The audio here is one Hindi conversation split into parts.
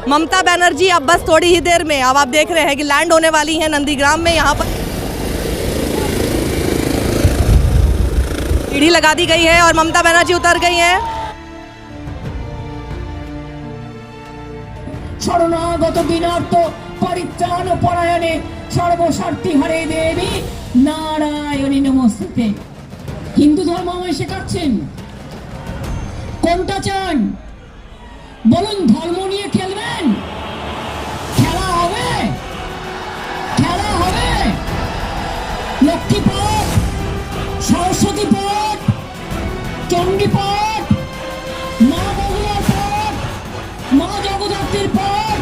ममता बनर्जी अब बस थोड़ी ही देर में, अब आप देख रहे हैं कि लैंड होने वाली हैं नंदीग्राम में। यहाँ पर सीढ़ी लगा दी गई है और ममता बनर्जी उतर गई हैं। शरणागत दिनार्थ परित्राण परायणे सर्वस्वार्थी हरे देवी नारायणी नमस्ते। हिंदू धर्म আমায় শেখাচ্ছেন, কোনটা চান বলুন? ধর্ম নিয়ে খেলবেন? খেলা হবে, খেলা হবে। লক্ষ্মী পাঠ, সরস্বতী পাঠ, চণ্ডী পাঠ, মা বগুড়ার পাঠ, মা জগদ্ধাত্রীর পাঠ,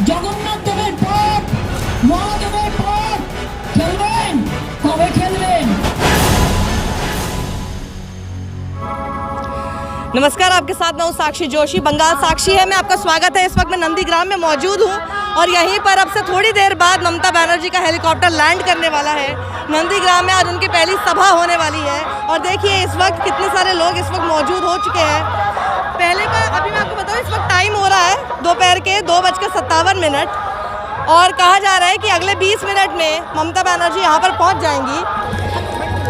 জগন্নাথ দেবের পাঠ, মহাদেবের পাঠ। খেলবেন? কবে খেলবেন? नमस्कार, आपके साथ मैं हूँ साक्षी जोशी, बंगाल साक्षी है। मैं आपका स्वागत है। इस वक्त मैं नंदीग्राम में मौजूद हूँ और यहीं पर अब से थोड़ी देर बाद ममता बनर्जी का हेलीकॉप्टर लैंड करने वाला है। नंदीग्राम में आज उनकी पहली सभा होने वाली है और देखिए इस वक्त कितने सारे लोग इस वक्त मौजूद हो चुके हैं। पहले का अभी मैं आपको बताऊँ, इस वक्त टाइम हो रहा है दोपहर के 2:57 और कहा जा रहा है कि अगले 20 मिनट में ममता बनर्जी यहाँ पर पहुँच जाएंगी।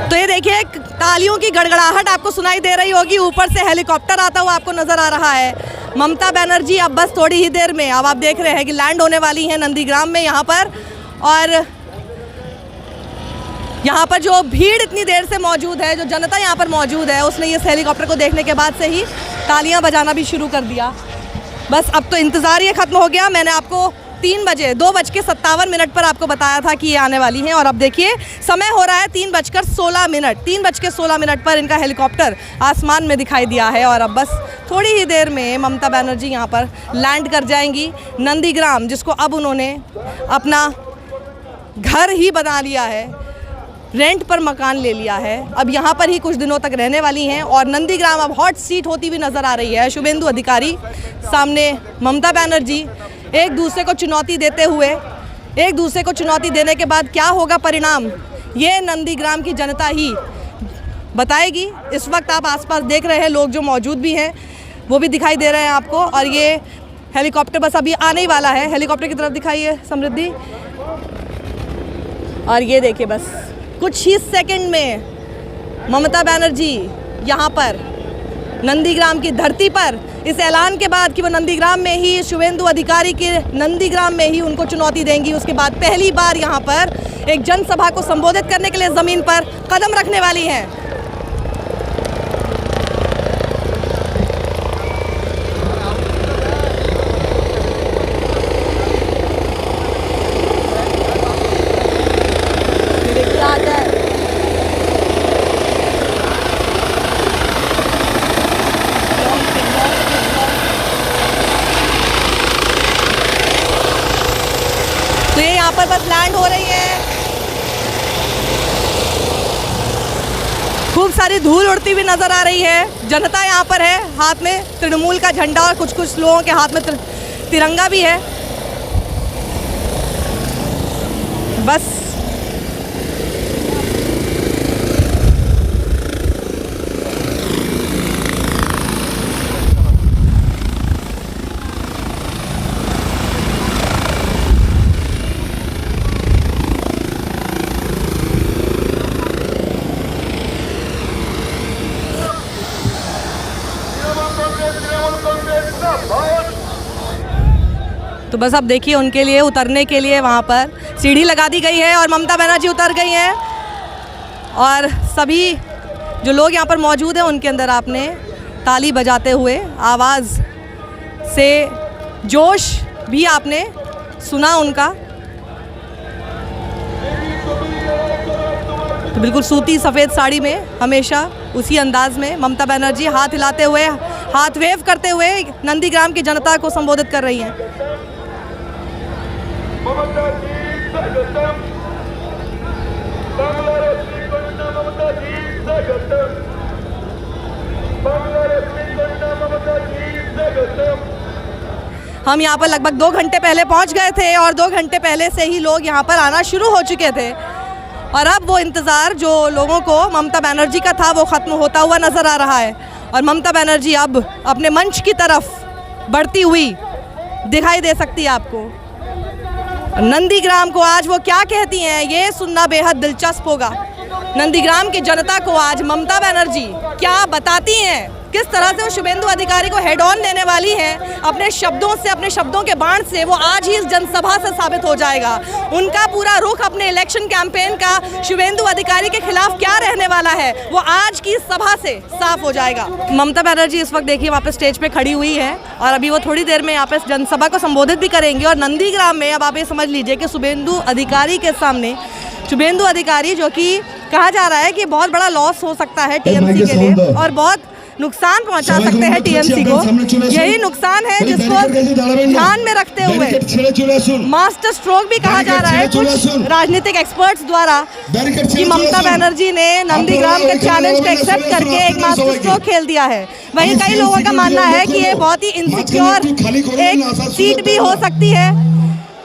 तो ये देखिए तालियों की गड़गड़ाहट आपको सुनाई दे रही होगी, ऊपर से हेलीकॉप्टर आता हुआ आपको नज़र आ रहा है। ममता बनर्जी अब बस थोड़ी ही देर में, अब आप देख रहे हैं कि लैंड होने वाली हैं नंदीग्राम में यहाँ पर। और यहाँ पर जो भीड़ इतनी देर से मौजूद है, जो जनता यहाँ पर मौजूद है, उसने इस हेलीकॉप्टर को देखने के बाद से ही तालियाँ बजाना भी शुरू कर दिया। बस अब तो इंतज़ार ये ख़त्म हो गया। मैंने आपको 2:57 पर आपको बताया था कि ये आने वाली हैं और अब देखिए समय हो रहा है 3:16 पर इनका हेलीकॉप्टर आसमान में दिखाई दिया है और अब बस थोड़ी ही देर में ममता बनर्जी यहाँ पर लैंड कर जाएंगी। नंदीग्राम, जिसको अब उन्होंने अपना घर ही बना लिया है, रेंट पर मकान ले लिया है, अब यहाँ पर ही कुछ दिनों तक रहने वाली हैं और नंदीग्राम अब हॉट सीट होती हुई नज़र आ रही है। शुभेंदु अधिकारी सामने, ममता बनर्जी एक दूसरे को चुनौती देते हुए, एक दूसरे को चुनौती देने के बाद क्या होगा परिणाम, ये नंदीग्राम की जनता ही बताएगी। इस वक्त आप आसपास देख रहे हैं, लोग जो मौजूद भी हैं वो भी दिखाई दे रहे हैं आपको और ये हेलीकॉप्टर बस अभी आने ही वाला है। हेलीकॉप्टर की तरफ दिखाइए समृद्धि। और ये देखिए बस कुछ ही सेकंड में ममता बनर्जी यहाँ पर नंदीग्राम की धरती पर, इस ऐलान के बाद कि वो नंदीग्राम में ही, शुभेंदु अधिकारी के नंदीग्राम में ही उनको चुनौती देंगी, उसके बाद पहली बार यहाँ पर एक जनसभा को संबोधित करने के लिए ज़मीन पर कदम रखने वाली हैं। तो ये यहाँ पर बस लैंड हो रही है। खूब सारी धूल उड़ती हुई नजर आ रही है। जनता यहाँ पर है, हाथ में तृणमूल का झंडा और कुछ लोगों के हाथ में तिरंगा भी है। बस तो बस अब देखिए उनके लिए उतरने के लिए वहाँ पर सीढ़ी लगा दी गई है और ममता बनर्जी उतर गई हैं और सभी जो लोग यहाँ पर मौजूद हैं उनके अंदर आपने ताली बजाते हुए, आवाज़ से जोश भी आपने सुना उनका। तो बिल्कुल सूती सफ़ेद साड़ी में, हमेशा उसी अंदाज में ममता बनर्जी हाथ हिलाते हुए, हाथ वेव करते हुए नंदीग्राम की जनता को संबोधित कर रही हैं। हम यहाँ पर लगभग 2 घंटे पहले पहुँच गए थे और 2 घंटे पहले से ही लोग यहाँ पर आना शुरू हो चुके थे और अब वो इंतज़ार जो लोगों को ममता बनर्जी का था वो ख़त्म होता हुआ नज़र आ रहा है और ममता बनर्जी अब अपने मंच की तरफ बढ़ती हुई दिखाई दे सकती है आपको। नंदीग्राम को आज वो क्या कहती हैं ये सुनना बेहद दिलचस्प होगा। नंदीग्राम की जनता को आज ममता बनर्जी क्या बताती हैं, किस तरह से वो शुभेंदु अधिकारी को हेड ऑन लेने वाली हैं अपने शब्दों से, अपने शब्दों के बाण से, वो आज ही इस जनसभा से साबित हो जाएगा। उनका पूरा रुख अपने इलेक्शन कैंपेन का शुभेंदु अधिकारी के खिलाफ क्या रहने वाला है वो आज की सभा से साफ हो जाएगा। ममता बनर्जी इस वक्त देखिए वहाँ पे स्टेज पे खड़ी हुई है और अभी वो थोड़ी देर में यहाँ पे जनसभा को संबोधित भी करेंगे। और नंदीग्राम में अब आप ये समझ लीजिए कि शुभेंदु अधिकारी के सामने, शुभेंदु अधिकारी जो कि कहा जा रहा है कि बहुत बड़ा लॉस हो सकता है टीएमसी के लिए और बहुत नुकसान पहुंचा सकते हैं टीएमसी को। यही नुकसान है जिसको ध्यान में रखते हुए मास्टर स्ट्रोक भी कहा जा रहा है कुछ राजनीतिक एक्सपर्ट्स द्वारा कि ममता बनर्जी ने नंदीग्राम के चैलेंज को एक्सेप्ट करके एक मास्टर स्ट्रोक खेल दिया है। वहीं कई लोगों का मानना है कि ये बहुत ही इनसिक्योर एक सीट भी हो सकती है,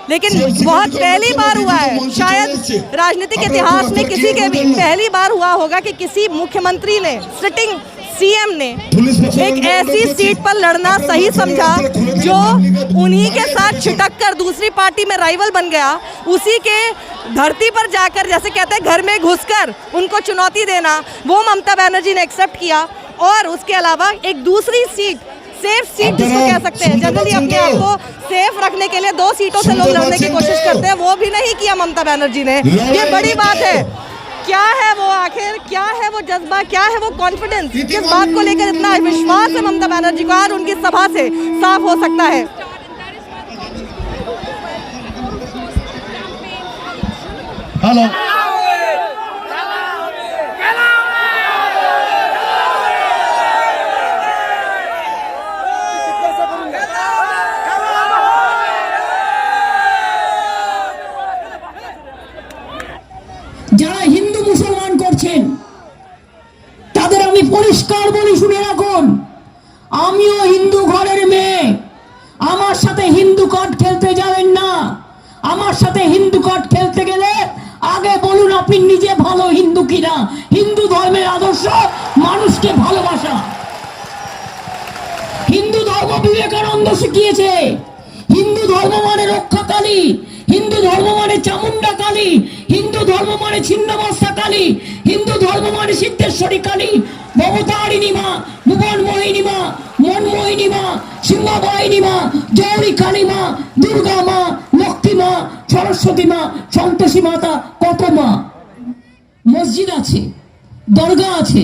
लेकिन बहुत पहली बार हुआ है, शायद राजनीतिक इतिहास में किसी के भी पहली बार हुआ होगा कि किसी मुख्यमंत्री ने, सिटिंग सीएम ने एक ऐसी सीट पर लड़ना सही समझा जो उन्हीं के साथ छिटक कर दूसरी पार्टी में राइवल बन गया। उसी के धरती पर जाकर, जैसे कहते हैं घर में घुसकर उनको चुनौती देना, वो ममता बनर्जी ने एक्सेप्ट किया। और उसके अलावा एक दूसरी सीट, सेफ सीट जिसको कह सकते हैं, जनरली अपने आप को सेफ रखने के लिए 2 सीटों से लोग लड़ने की कोशिश करते हैं, वो भी नहीं किया ममता बनर्जी ने। ये बड़ी बात है। क्या है वो आखिर, क्या है वो जज्बा, क्या है वो कॉन्फिडेंस, किस बात को लेकर इतना विश्वास है ममता बनर्जी को, आज उनकी सभा से साफ हो सकता है। हेलो যারা হিন্দু মুসলমান করছেন তাদের আমি পরিষ্কার বলি, শুনে রাখুন, আমিও হিন্দু ঘরের মেয়ে, আমার সাথে হিন্দু কার্ড খেলতে যাবেন না। আমার সাথে হিন্দু কার্ড খেলতে গেলে আগে বলুন আপনি নিজে ভালো হিন্দু কিনা। হিন্দু ধর্মের আদর্শ মানুষকে ভালোবাসা। হিন্দু ধর্ম বিবেকানন্দ শিখিয়েছে হিন্দু ধর্ম মানে রক্ষাকালী, হিন্দু ধর্ম মানে চামুন্ডা কালী, হিন্দু ধর্ম মানে ছিন্নমস্তা কালী, হিন্দু ধর্ম মানে সিদ্ধেশ্বরী কালী, ভবতারিণী মা, ভুবনমোহিনী মা, মনমোহিনী মা, সিংহবাহিনী মা, জৌরি কালী মা, দুর্গা মা, লক্ষ্মী মা, সরস্বতী মা, সন্তোষী মাতা, কত মা। মসজিদ আছে, দরগা আছে,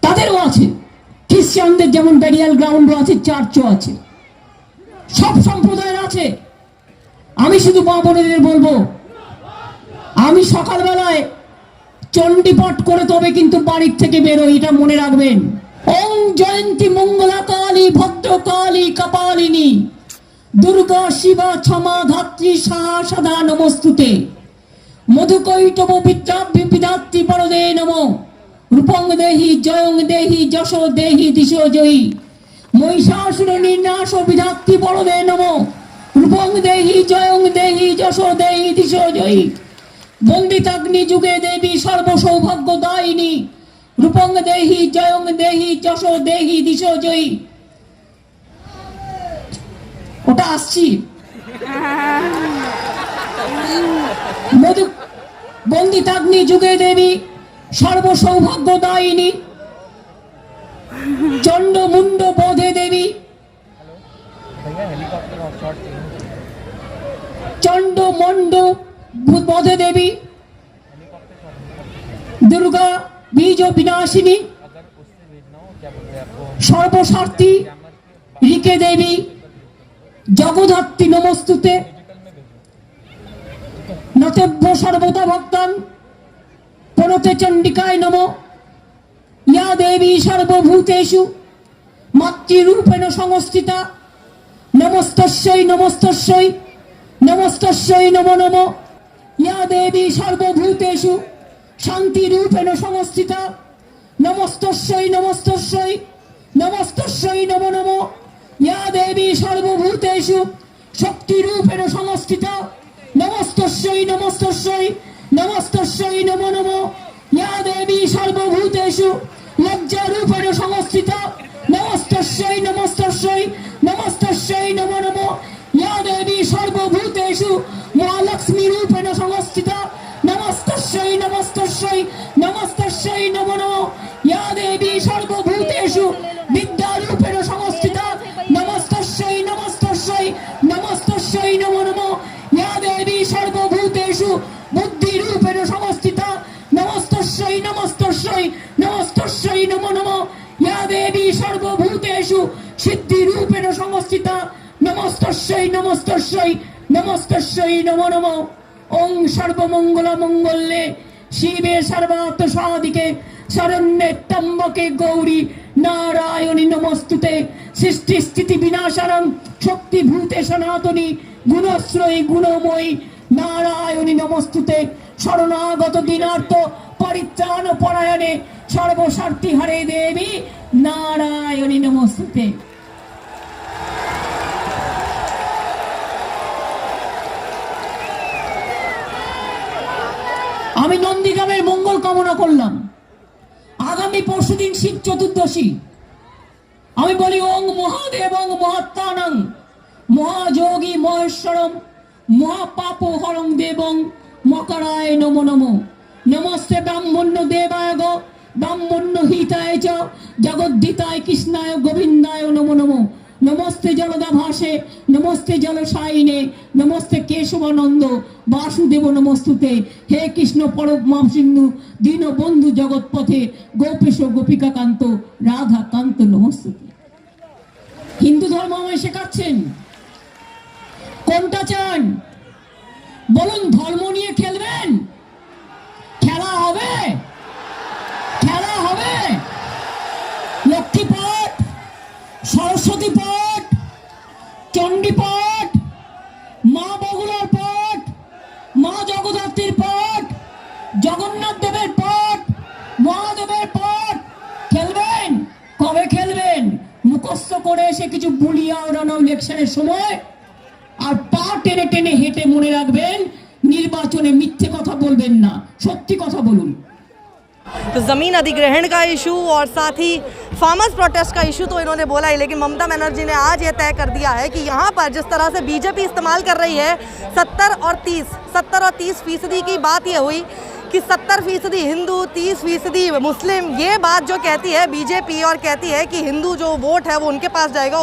তাদেরও আছে। খ্রিস্টানদের যেমন ব্যারিয়াল গ্রাউন্ডও আছে, চার্চও আছে, সব সম্প্রদায়ের আছে। আমি শুধু মা বোনেদের বলবো, আমি সকালবেলায় চণ্ডী পাঠ করে তবে কিন্তু বাড়ির থেকে বেরোই, এটা মনে রাখবেন। ওম জয়ন্তী মঙ্গলা কালী ভদ্রকালী কপালিনী দুর্গা শিবা ক্ষমা ধাত্রী সাহা সদা নমস্তুতে মধুকৈটব বিদ্যাত্রী বরদে নমঃ রূপং দেহি জয়ং দেহি যশো দেহি দিশো জয়ী মহিষাসুর নির্নাশ বিধাত্রী বরদে নমঃ রূপং দেহি জয়ং দেহি যশো দেহি দিশো জয়ী বন্দিতাগ্নি যুগে দেবী সর্বসৌভাগ্য দায়িনী রূপং দেহি জয়ং দেহি যশো দেহি দিশো জয়ী। ওটা আসছি। বন্দিতাগ্নি যুগে দেবী সর্বসৌভাগ্য দায়িনী চন্ড মুন্ড বোধে দেবী চন্ড মন্ড বোধে দেবী দুর্গা বীজ বিনাশিনী সর্বস্বার্থী রিকে দেবী জগধাত্রী নমস্তুতে নতব্য সর্বদা ভক্তান প্রণতে চণ্ডিকায় নমঃ ইয়া দেবী সর্বভূতেষু মাতৃরূপেণ সংস্থিতা নমস্তস্যৈ নমস্তস্যৈ নমস্তস্যৈ নমো নমঃ ইয়া দেবী সর্বভূতেষু শান্তিরূপেণ সংস্থিতা নমস্তস্যৈ নমস্তস্যৈ নমস্তস্যৈ নমো নমঃ ইয়া দেবী সর্বভূতেষু শক্তিরূপেণ সংস্থিতা নমস্তস্যৈ নমস্তস্যৈ নমস্তস্যৈ নমো নমঃ ইয়া দেবী সর্বভূতেষু লজ্জারূপেণ সংস্থিতা নমস্তস্যৈ নমস্তস্যৈ নমস্তস্যৈ নমো নমঃ महालक्ष्मी रूपेण संस्थिता नमस्तस्यै नमस्तस्यै नमस्तस्यै नमो नमः या देवी सर्वभूतेषु विद्यारूपेण संस्थिता नमस्तस्यै नमस्तस्यै नमस्तस्यै नमो नमः या देवी सर्वभूतेषु बुद्धिरूपेण संस्थिता नमस्तस्यै नमस्तस्यै नमस्तस्यै नमो नमः या देवी सर्वभूतेषु सिद्धिरूपेण संस्थिता नमस्तस्यै नमस्तस्यै नमस्तस्यै नमो नमः ओं सर्वमंगल मंगल्ये शिवे सर्वार्थ साधिके शरण्ये त्र्यंबके गौरी नारायणी नमस्तुते सृष्टि स्थिति विनाशनं शक्तिभूते सनातनी गुणश्रयी गुणमयी नारायणी नमस्तुते शरणागत दीनार्थ परित्राण परायणे सर्वस्वार्थी हरे देवी नारायणी नमस्तुते। আমি নন্দীগ্রামের মঙ্গল কামনা করলাম। আগামী পরশুদিন শিব চতুর্দশী। আমি বলি ওং মহাদেব ওং মহাত্মানং মহাযোগী মহেশ্বরম মহাপাপহরং দেবং মকরায় নমো নমঃ নমস্তে ব্রাহ্মণ্য দেবায় গো ব্রাহ্মণ্য হিতায় চ জগদ্ধিতায় কৃষ্ণায় গোবিন্দায় নমো নমঃ नमस्ते जलदाभासे नमस्ते जलसायिने नमस्ते केशवानंद वासुदेव नमस्तुते हे कृष्ण परम सिंधु दीन बंधु जगतपथे गोपेश गोपिका कांत राधा कांत नमस्तुते। हिंदू धर्म हमें शेखाচ্ছেন কোনটা চান বলুন? ধর্ম নিয়ে খেলবেন? খেলা হবে, খেলা হবে। লক্ষ্মী পাঠ, সরস্বতী পাঠ, চণ্ডী পাঠ, মা বগুলার পাঠ, মা জগদ্ধাত্রীর পাঠ, জগন্নাথ দেবের পাঠ, মহাদেবের পাঠ খেলবেন? কবে খেলবেন? মুখস্থ করে এসে কিছু বুলিয়া ওড়ানো ইলেকশনের সময় আর পা টেনে টেনে হেঁটে মনে রাখবেন নির্বাচনে মিথ্যে কথা বলবেন না, সত্যি কথা বলুন। तो ज़मीन अधिग्रहण का इशू और साथ ही फार्मर्स प्रोटेस्ट का इशू तो इन्होंने बोला ही, लेकिन ममता बनर्जी ने आज ये तय कर दिया है कि यहाँ पर जिस तरह से बीजेपी इस्तेमाल कर रही है 70 और 30% की बात ये हुई कि 70% हिंदू 30% मुस्लिम, ये बात जो कहती है बीजेपी और कहती है कि हिंदू जो वोट है वो उनके पास जाएगा,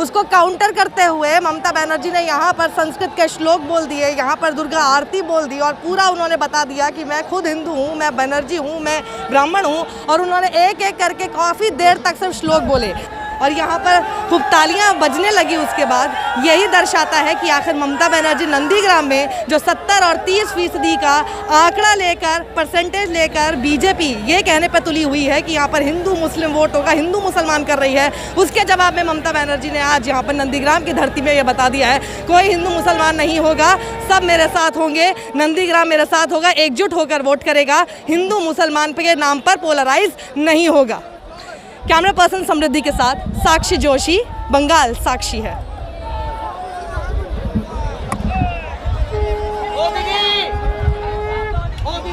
उसको काउंटर करते हुए ममता बनर्जी ने यहाँ पर संस्कृत के श्लोक बोल दिए, यहाँ पर दुर्गा आरती बोल दी और पूरा उन्होंने बता दिया कि मैं खुद हिंदू हूँ, मैं बनर्जी हूँ, मैं ब्राह्मण हूँ, और उन्होंने एक एक करके काफ़ी देर तक सिर्फ श्लोक बोले और यहाँ पर खूब तालियां बजने लगी। उसके बाद यही दर्शाता है कि आखिर ममता बनर्जी नंदीग्राम में जो 70 और 30% का आंकड़ा लेकर, परसेंटेज लेकर बीजेपी ये कहने पर तुली हुई है कि यहाँ पर हिंदू मुस्लिम वोट होगा, हिंदू मुसलमान कर रही है, उसके जवाब में ममता बनर्जी ने आज यहाँ पर नंदीग्राम की धरती में ये बता दिया है कोई हिंदू मुसलमान नहीं होगा, सब मेरे साथ होंगे, नंदीग्राम मेरे साथ होगा, एकजुट होकर वोट करेगा, हिंदू मुसलमान के नाम पर पोलराइज नहीं होगा। कैमरा पर्सन समृद्धि के साथ साक्षी जोशी, बंगाल साक्षी है।